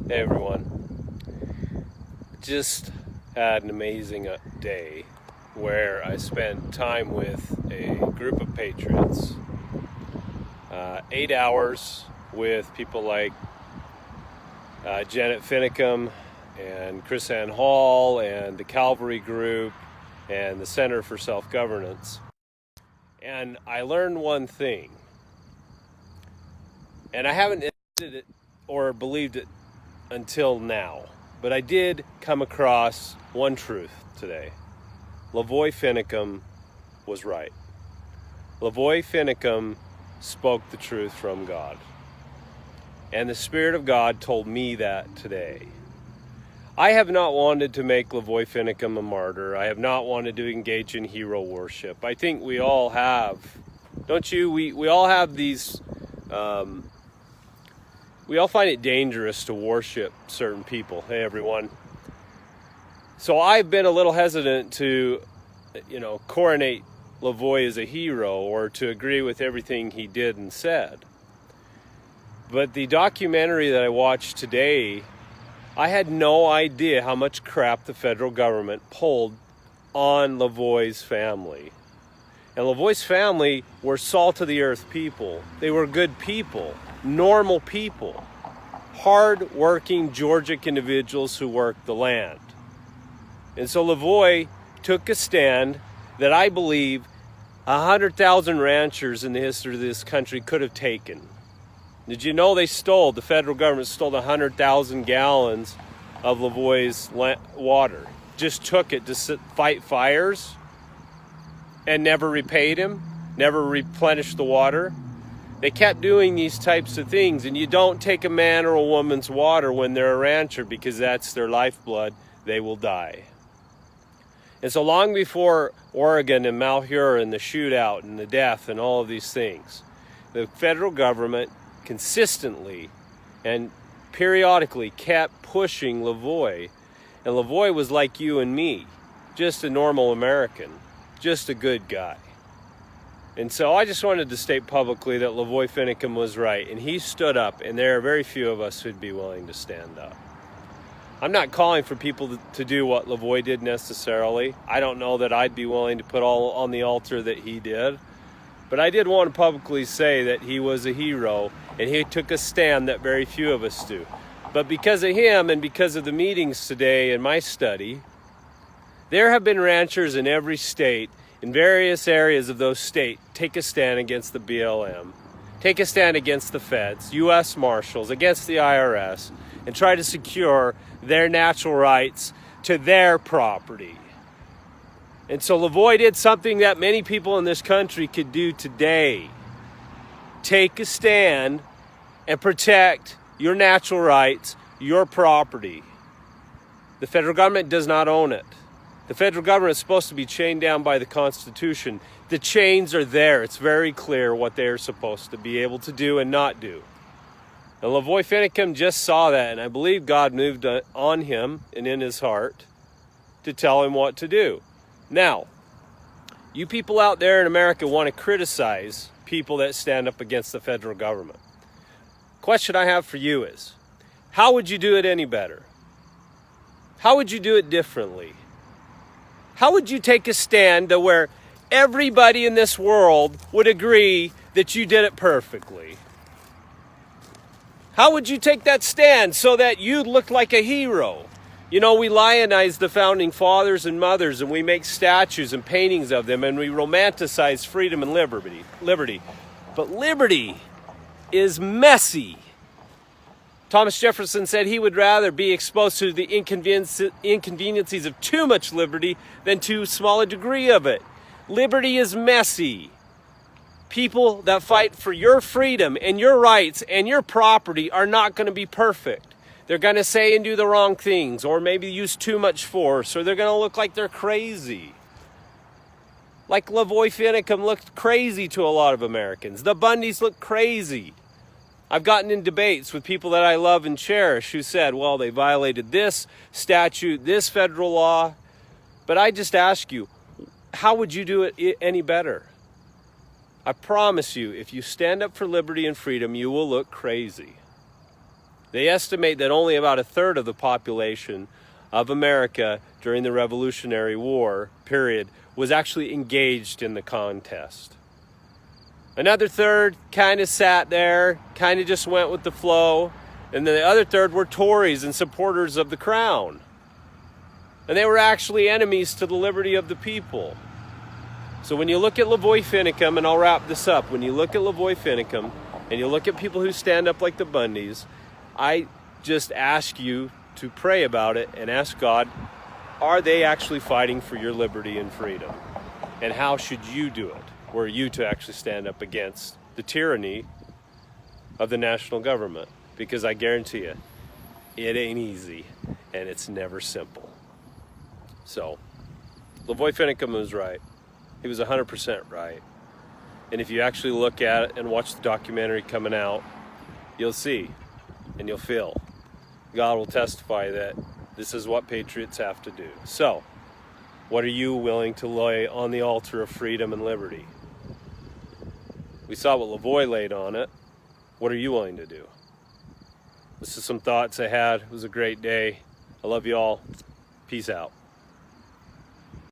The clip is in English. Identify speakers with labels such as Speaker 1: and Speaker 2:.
Speaker 1: Hey everyone, just had an amazing day where I spent time with a group of patriots. 8 hours with people like Janet Finnicum and Chris Ann Hall and the Cavalry Group and the Center for Self-Governance. And I learned one thing, and I haven't admitted it or believed it until now, but I did come across one truth today. Lavoy Finicum was right. Lavoy Finicum spoke the truth from God. And the Spirit of God told me that today. I have not wanted to make Lavoy Finicum a martyr. I have not wanted to engage in hero worship. I think we all have, don't you? We all have these, we all find it dangerous to worship certain people. Hey everyone. So I've been a little hesitant to, coronate Lavoy as a hero or to agree with everything he did and said. But the documentary that I watched today, I had no idea how much crap the federal government pulled on Lavoy's family. And Lavoy's family were salt of the earth people. They were good people, normal people, hard-working Georgic individuals who worked the land. And so Lavoy took a stand that I believe 100,000 ranchers in the history of this country could have taken. Did you know the federal government stole 100,000 gallons of Lavoy's water? Just took it to fight fires and never repaid him, never replenished the water. They kept doing these types of things, and you don't take a man or a woman's water when they're a rancher because that's their lifeblood. They will die. And so long before Oregon and Malheur and the shootout and the death and all of these things, the federal government consistently and periodically kept pushing Lavoy. And Lavoy was like you and me, just a normal American, just a good guy. And so I just wanted to state publicly that Lavoy Finicum was right, and he stood up, and there are very few of us who'd be willing to stand up. I'm not calling for people to do what Lavoy did necessarily. I don't know that I'd be willing to put all on the altar that he did, but I did want to publicly say that he was a hero, and he took a stand that very few of us do. But because of him and because of the meetings today in my study, there have been ranchers in every state, in various areas of those states, take a stand against the BLM, take a stand against the feds, U.S. Marshals, against the IRS, and try to secure their natural rights to their property. And so Lavoy did something that many people in this country could do today. Take a stand and protect your natural rights, your property. The federal government does not own it. The federal government is supposed to be chained down by the Constitution. The chains are there. It's very clear what they're supposed to be able to do and not do. And Lavoy Finicum just saw that, and I believe God moved on him and in his heart to tell him what to do. Now, you people out there in America want to criticize people that stand up against the federal government. Question I have for you is, how would you do it any better? How would you do it differently? How would you take a stand to where everybody in this world would agree that you did it perfectly? How would you take that stand so that you'd look like a hero? You know, we lionize the founding fathers and mothers, and we make statues and paintings of them, and we romanticize freedom and liberty. But liberty is messy. Thomas Jefferson said he would rather be exposed to the inconveniences of too much liberty than too small a degree of it. Liberty is messy. People that fight for your freedom and your rights and your property are not going to be perfect. They're going to say and do the wrong things, or maybe use too much force, or they're going to look like they're crazy. Like Lavoy Finicum looked crazy to a lot of Americans. The Bundys look crazy. I've gotten in debates with people that I love and cherish who said, well, they violated this statute, this federal law. But I just ask you, how would you do it any better? I promise you, if you stand up for liberty and freedom, you will look crazy. They estimate that only about a third of the population of America during the Revolutionary War period was actually engaged in the contest. Another third kind of sat there, kind of just went with the flow, and then the other third were Tories and supporters of the crown. And they were actually enemies to the liberty of the people. So when you look at Lavoy Finicum, and I'll wrap this up, when you look at Lavoy Finicum, and you look at people who stand up like the Bundys, I just ask you to pray about it and ask God, are they actually fighting for your liberty and freedom? And how should you do it? Were you to actually stand up against the tyranny of the national government? Because I guarantee you, it ain't easy, and it's never simple. So, Lavoy Finicum was right. He was 100% right. And if you actually look at it and watch the documentary coming out, you'll see and you'll feel. God will testify that this is what patriots have to do. So, what are you willing to lay on the altar of freedom and liberty? We saw what Lavoy laid on it. What are you willing to do? This is some thoughts I had. It was a great day. I love you all. Peace out.